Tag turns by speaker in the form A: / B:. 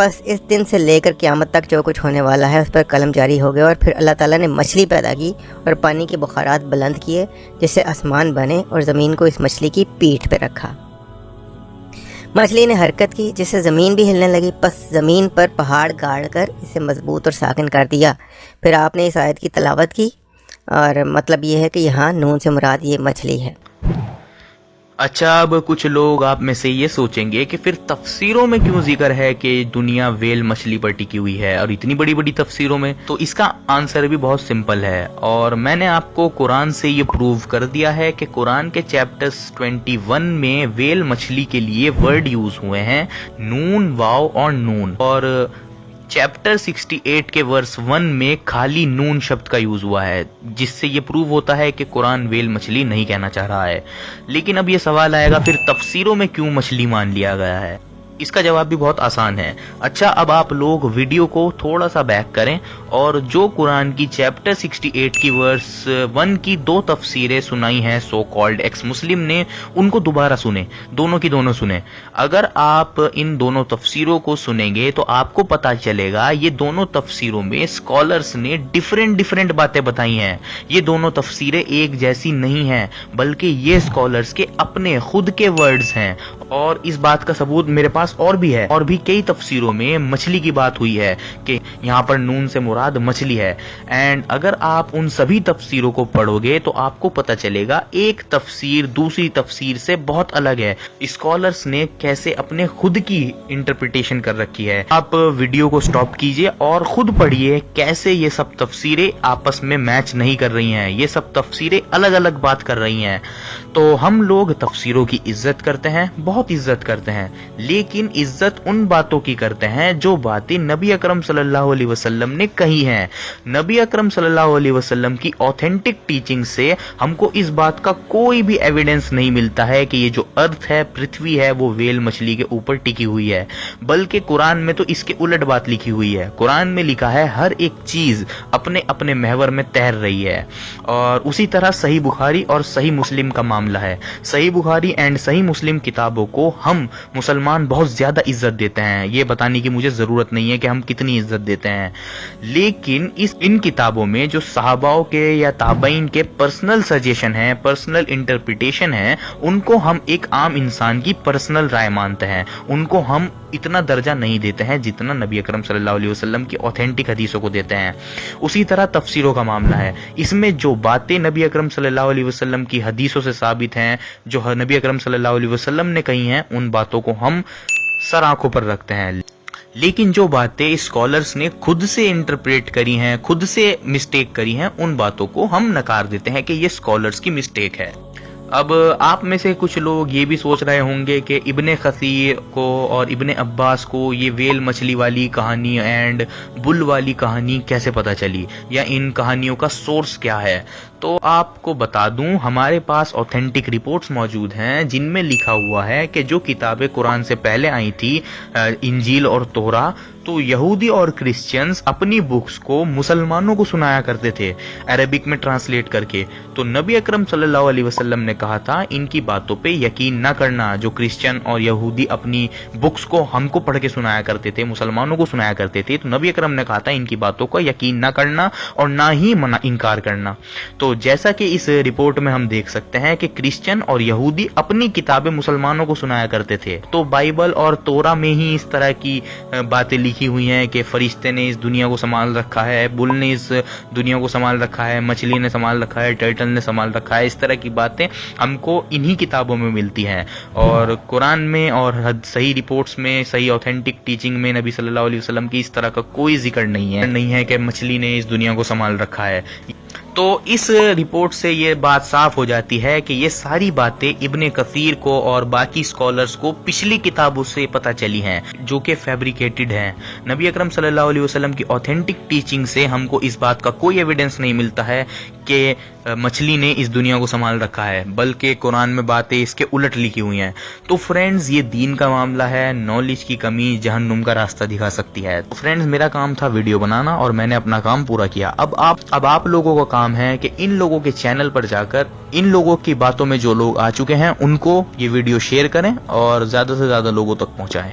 A: بس اس دن سے لے کر قیامت تک جو کچھ ہونے والا ہے اس پر قلم جاری ہو گیا، اور پھر اللہ تعالیٰ نے مچھلی پیدا کی اور پانی کے بخارات بلند کیے جس سے آسمان بنے، اور زمین کو اس مچھلی کی پیٹھ پہ رکھا۔ مچھلی نے حرکت کی جس سے زمین بھی ہلنے لگی، پس زمین پر پہاڑ گاڑ کر اسے مضبوط اور ساکن کر دیا۔ پھر آپ نے اس آیت کی تلاوت کی، اور مطلب یہ ہے کہ یہاں نون سے مراد یہ مچھلی ہے۔
B: اچھا، اب کچھ لوگ آپ میں سے یہ سوچیں گے کہ پھر تفسیروں میں کیوں ذکر ہے کہ دنیا ویل مچھلی پر ٹکی ہوئی ہے، اور اتنی بڑی بڑی تفسیروں میں؟ تو اس کا آنسر بھی بہت سمپل ہے، اور میں نے آپ کو قرآن سے یہ پروو کر دیا ہے کہ قرآن کے چیپٹر 21 میں ویل مچھلی کے لیے ورڈ یوز ہوئے ہیں نون، واو اور نون، اور چیپٹر 68 کے ورس 1 میں خالی نون شبد کا یوز ہوا ہے، جس سے یہ پروو ہوتا ہے کہ قرآن ویل مچھلی نہیں کہنا چاہ رہا ہے۔ لیکن اب یہ سوال آئے گا، پھر تفسیروں میں کیوں مچھلی مان لیا گیا ہے؟ اس کا جواب بھی بہت آسان ہے۔ اچھا، اب آپ لوگ ویڈیو کو تھوڑا سا بیک کریں اور جو قرآن کی چیپٹر 68 کی ورس 1 کی 2 تفسیریں سنائی ہیں سو کالڈ ایکس مسلم نے، ان کو دوبارہ سنیں، دونوں کی دونوں سنیں۔ اگر آپ ان دونوں تفسیروں کو سنیں گے تو آپ کو پتا چلے گا یہ دونوں تفسیروں میں اسکالرز نے ڈیفرنٹ باتیں بتائی ہیں۔ یہ دونوں تفسیریں ایک جیسی نہیں ہیں، بلکہ یہ اسکالرز کے اپنے خود کے ورڈز ہیں، اور اس بات کا ثبوت میرے پاس اور بھی ہے۔ اور بھی کئی تفسیروں میں مچھلی کی بات ہوئی ہے کہ یہاں پر نون سے مراد مچھلی ہے، اینڈ اگر آپ ان سبھی تفسیروں کو پڑھو گے تو آپ کو پتا چلے گا ایک تفسیر دوسری تفسیر سے بہت الگ ہے۔ اسکالرز نے کیسے اپنے خود کی انٹرپریٹیشن کر رکھی ہے۔ آپ ویڈیو کو سٹاپ کیجئے اور خود پڑھیے کیسے یہ سب تفسیریں آپس میں میچ نہیں کر رہی ہیں، یہ سب تفسیریں الگ الگ بات کر رہی ہیں۔ تو ہم لوگ تفسیروں کی عزت کرتے ہیں، بہت عزت کرتے ہیں، لیکن عزت ان باتوں کی کرتے ہیں جو باتیں نبی اکرم صلی اللہ علیہ وسلم نے کہی ہیں۔ نبی اکرم صلی اللہ علیہ وسلم کی اوتھینٹک ٹیچنگ سے ہم کو اس بات کا کوئی بھی ایویڈنس نہیں ملتا ہے کہ یہ جو ارتھ ہے، پرتھوی ہے، وہ ویل مچھلی کے اوپر ٹکی ہوئی ہے، بلکہ قرآن میں تو اس کے الٹ بات لکھی ہوئی ہے۔ قرآن میں لکھا ہے ہر ایک چیز اپنے اپنے محور میں تیر رہی ہے، اور اسی طرح صحیح بخاری اور صحیح مسلم کا معاملہ ہے۔ صحیح بخاری اینڈ صحیح مسلم کتابوں کو ہم مسلمان بہت زیادہ عزت دیتے ہیں، یہ بتانے کی مجھے ضرورت نہیں ہے کہ ہم کتنی عزت دیتے ہیں، لیکن ان کتابوں میں جو صحاباؤں کے یا تابعین کے پرسنل سجیشن ہیں، پرسنل انٹرپریٹیشن ہیں، ان کو ہم ایک عام انسان کی پرسنل رائے مانتے ہیں، ان کو ہم اتنا درجہ نہیں دیتے ہیں جتنا نبی اکرم صلی اللہ علیہ وسلم کی اوتھینٹک حدیثوں کو دیتے ہیں۔ اسی طرح تفسیروں کا معاملہ ہے، اس میں جو باتیں نبی اکرم صلی اللہ علیہ وسلم کی حدیثوں سے ثابت ہیں، جو نبی اکرم صلی اللہ علیہ وسلم نے کہی ہیں، ان باتوں کو ہم سر آنکھوں پر رکھتے ہیں، لیکن جو باتیں اسکالرز نے خود سے انٹرپریٹ کری ہیں، خود سے مسٹیک کری ہیں، ان باتوں کو ہم نکار دیتے ہیں کہ یہ اسکالرز کی مسٹیک ہے۔ اب آپ میں سے کچھ لوگ یہ بھی سوچ رہے ہوں گے کہ ابن کثیر کو اور ابن عباس کو یہ ویل مچھلی والی کہانی اینڈ بل والی کہانی کیسے پتہ چلی، یا ان کہانیوں کا سورس کیا ہے؟ تو آپ کو بتا دوں، ہمارے پاس اوتھینٹک رپورٹس موجود ہیں جن میں لکھا ہوا ہے کہ جو کتابیں قرآن سے پہلے آئی تھی، انجیل اور تورا، تو یہودی اور کرسچنز اپنی بکس کو مسلمانوں کو سنایا کرتے تھے عربک میں ٹرانسلیٹ کر کے۔ تو نبی اکرم صلی اللہ علیہ وسلم نے کہا تھا ان کی باتوں پہ یقین نہ کرنا، جو کرسچن اور یہودی اپنی بکس کو ہم کو پڑھ کے سنایا کرتے تھے، مسلمانوں کو سنایا کرتے تھے، تو نبی اکرم نے کہا تھا ان کی باتوں کو یقین نہ کرنا اور نہ ہی انکار کرنا۔ تو جیسا کہ اس رپورٹ میں ہم دیکھ سکتے ہیں کہ کرسچن اور یہودی اپنی کتابیں مسلمانوں کو سنایا کرتے تھے، تو بائبل اور تورا میں ہی اس طرح کی باتیں لکھی ہوئی ہیں کہ فرشتے نے اس دنیا کو سنبھال رکھا ہے، بل نے اس دنیا کو سنبھال رکھا ہے، مچھلی نے سنبھال رکھا ہے، ٹرٹل نے سنبھال رکھا ہے۔ اس طرح کی باتیں ہم کو انہی کتابوں میں ملتی ہیں، اور قرآن میں اور صحیح رپورٹس میں، صحیح اوتھینٹک ٹیچنگ میں نبی صلی اللہ علیہ وسلم کی اس طرح کا کوئی ذکر نہیں ہے کہ مچھلی نے اس دنیا کو سنبھال رکھا ہے۔ تو اس رپورٹ سے یہ بات صاف ہو جاتی ہے کہ یہ ساری باتیں ابن کثیر کو اور باقی اسکالرز کو پچھلی کتابوں سے پتہ چلی ہیں، جو کہ فیبریکیٹڈ ہیں۔ نبی اکرم صلی اللہ علیہ وسلم کی اوتھینٹک ٹیچنگ سے ہم کو اس بات کا کوئی ایویڈنس نہیں ملتا ہے کہ مچھلی نے اس دنیا کو سنبھال رکھا ہے، بلکہ قرآن میں باتیں اس کے الٹ لکھی ہوئی ہیں۔ تو فرینڈز، یہ دین کا معاملہ ہے، نالج کی کمی جہنم کا راستہ دکھا سکتی ہے۔ تو فرینڈز، میرا کام تھا ویڈیو بنانا اور میں نے اپنا کام پورا کیا۔ اب آپ لوگوں کا کام ہے کہ ان لوگوں کے چینل پر جا کر ان لوگوں کی باتوں میں جو لوگ آ چکے ہیں ان کو یہ ویڈیو شیئر کریں اور زیادہ سے زیادہ لوگوں تک پہنچائیں۔